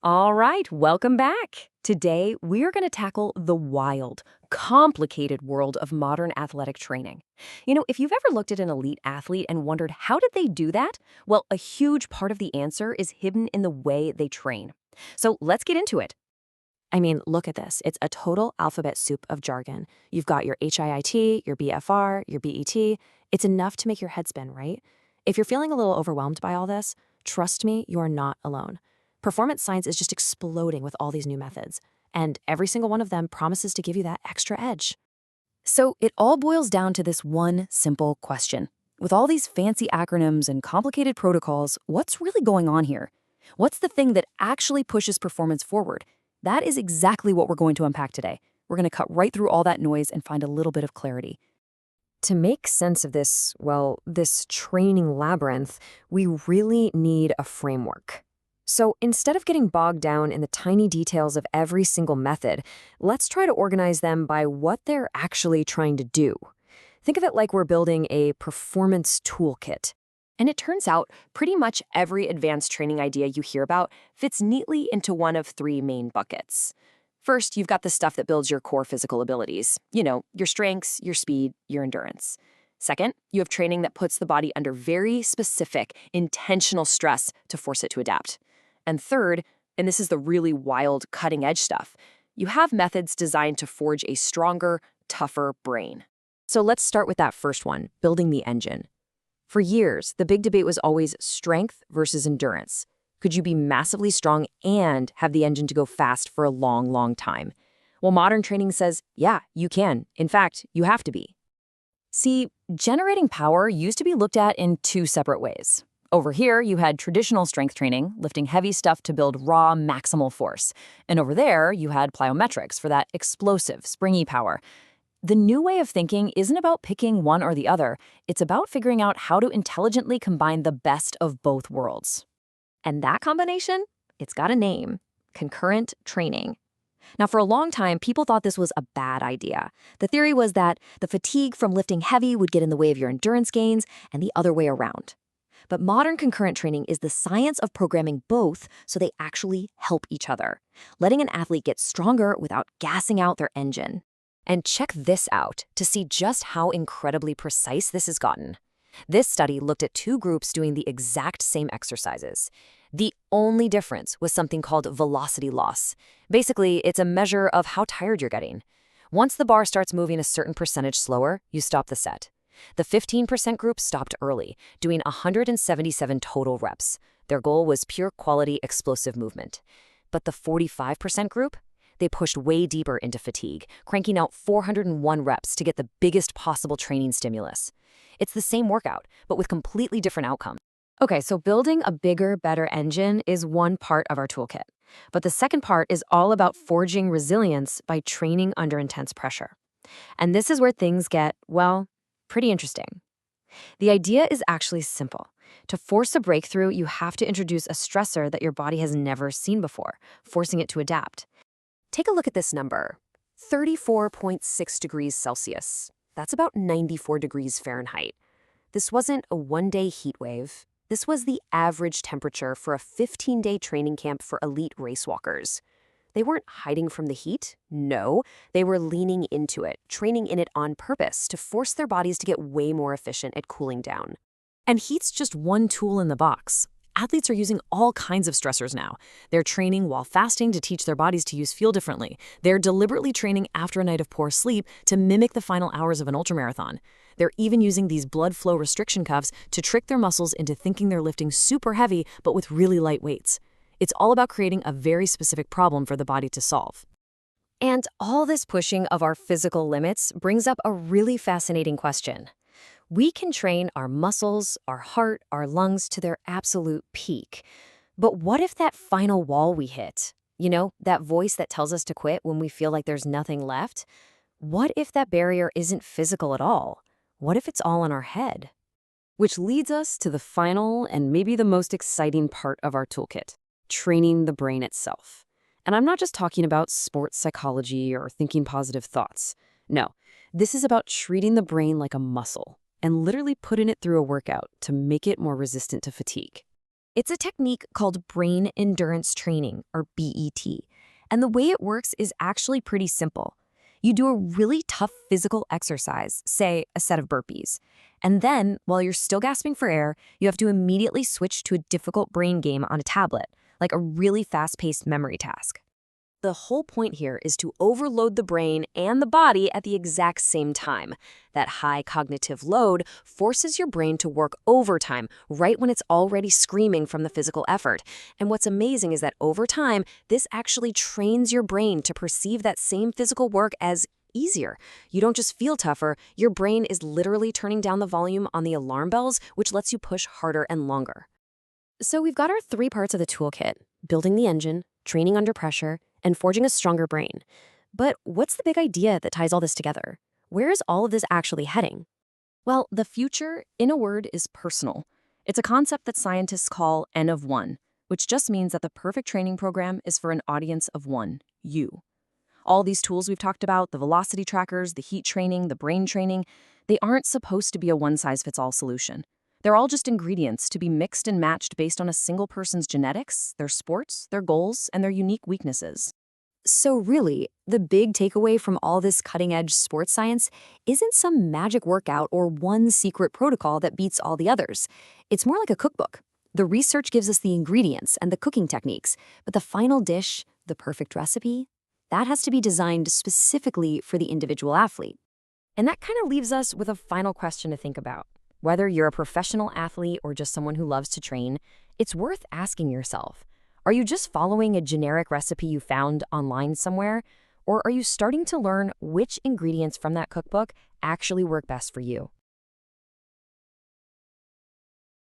All right, welcome back. Today, we're going to tackle the wild, complicated world of modern athletic training. If you've ever looked at an elite athlete and wondered how did they do that? Well, a huge part of the answer is hidden in the way they train. So let's get into it. I mean, look at this. It's a total alphabet soup of jargon. You've got your HIIT, your BFR, your BET. It's enough to make your head spin, right? If you're feeling a little overwhelmed by all this, trust me, you are not alone. Performance science is just exploding with all these new methods, and every single one of them promises to give you that extra edge. So it all boils down to this one simple question. With all these fancy acronyms and complicated protocols, what's really going on here? What's the thing that actually pushes performance forward? That is exactly what we're going to unpack today. We're going to cut right through all that noise and find a little bit of clarity. To make sense of this, well, this training labyrinth, we really need a framework. So instead of getting bogged down in the tiny details of every single method, let's try to organize them by what they're actually trying to do. Think of it like we're building a performance toolkit. And it turns out pretty much every advanced training idea you hear about fits neatly into one of three main buckets. First, you've got the stuff that builds your core physical abilities. Your strengths, your speed, your endurance. Second, you have training that puts the body under very specific, intentional stress to force it to adapt. And third, and this is the really wild, cutting-edge stuff, you have methods designed to forge a stronger, tougher brain. So let's start with that first one, building the engine. For years, the big debate was always strength versus endurance. Could you be massively strong and have the engine to go fast for a long, long time? Well, modern training says, yeah, you can. In fact, you have to be. See, generating power used to be looked at in two separate ways. Over here, you had traditional strength training, lifting heavy stuff to build raw, maximal force. And over there, you had plyometrics for that explosive, springy power. The new way of thinking isn't about picking one or the other. It's about figuring out how to intelligently combine the best of both worlds. And that combination, it's got a name: concurrent training. Now, for a long time, people thought this was a bad idea. The theory was that the fatigue from lifting heavy would get in the way of your endurance gains, and the other way around. But modern concurrent training is the science of programming both so they actually help each other, letting an athlete get stronger without gassing out their engine. And check this out to see just how incredibly precise this has gotten. This study looked at two groups doing the exact same exercises. The only difference was something called velocity loss. Basically, it's a measure of how tired you're getting. Once the bar starts moving a certain percentage slower, you stop the set. The 15% group stopped early, doing 177 total reps. Their goal was pure quality explosive movement. But the 45% group? They pushed way deeper into fatigue, cranking out 401 reps to get the biggest possible training stimulus. It's the same workout, but with completely different outcomes. Okay, so building a bigger, better engine is one part of our toolkit. But the second part is all about forging resilience by training under intense pressure. And this is where things get, well, pretty interesting. The idea is actually simple. To force a breakthrough, you have to introduce a stressor that your body has never seen before, forcing it to adapt. Take a look at this number, 34.6 degrees Celsius. That's about 94 degrees Fahrenheit. This wasn't a one-day heat wave. This was the average temperature for a 15-day training camp for elite racewalkers. They weren't hiding from the heat. No, they were leaning into it, training in it on purpose to force their bodies to get way more efficient at cooling down. And heat's just one tool in the box. Athletes are using all kinds of stressors now. They're training while fasting to teach their bodies to use fuel differently. They're deliberately training after a night of poor sleep to mimic the final hours of an ultramarathon. They're even using these blood flow restriction cuffs to trick their muscles into thinking they're lifting super heavy but with really light weights. It's all about creating a very specific problem for the body to solve. And all this pushing of our physical limits brings up a really fascinating question. We can train our muscles, our heart, our lungs to their absolute peak. But what if that final wall we hit, that voice that tells us to quit when we feel like there's nothing left? What if that barrier isn't physical at all? What if it's all in our head? Which leads us to the final and maybe the most exciting part of our toolkit: training the brain itself. And I'm not just talking about sports psychology or thinking positive thoughts. No, this is about treating the brain like a muscle and literally putting it through a workout to make it more resistant to fatigue. It's a technique called brain endurance training, or BET. And the way it works is actually pretty simple. You do a really tough physical exercise, say a set of burpees. And then, while you're still gasping for air, you have to immediately switch to a difficult brain game on a tablet, like a really fast-paced memory task. The whole point here is to overload the brain and the body at the exact same time. That high cognitive load forces your brain to work overtime right when it's already screaming from the physical effort. And what's amazing is that over time, this actually trains your brain to perceive that same physical work as easier. You don't just feel tougher, your brain is literally turning down the volume on the alarm bells, which lets you push harder and longer. So we've got our 3 parts of the toolkit: building the engine, training under pressure, and forging a stronger brain. But what's the big idea that ties all this together? Where is all of this actually heading? Well, the future, in a word, is personal. It's a concept that scientists call N of 1, which just means that the perfect training program is for an audience of 1, you. All these tools we've talked about, the velocity trackers, the heat training, the brain training, they aren't supposed to be a one-size-fits-all solution. They're all just ingredients to be mixed and matched based on a single person's genetics, their sports, their goals, and their unique weaknesses. So really, the big takeaway from all this cutting-edge sports science isn't some magic workout or one secret protocol that beats all the others. It's more like a cookbook. The research gives us the ingredients and the cooking techniques, but the final dish, the perfect recipe, that has to be designed specifically for the individual athlete. And that kind of leaves us with a final question to think about. Whether you're a professional athlete or just someone who loves to train, it's worth asking yourself, are you just following a generic recipe you found online somewhere? Or are you starting to learn which ingredients from that cookbook actually work best for you?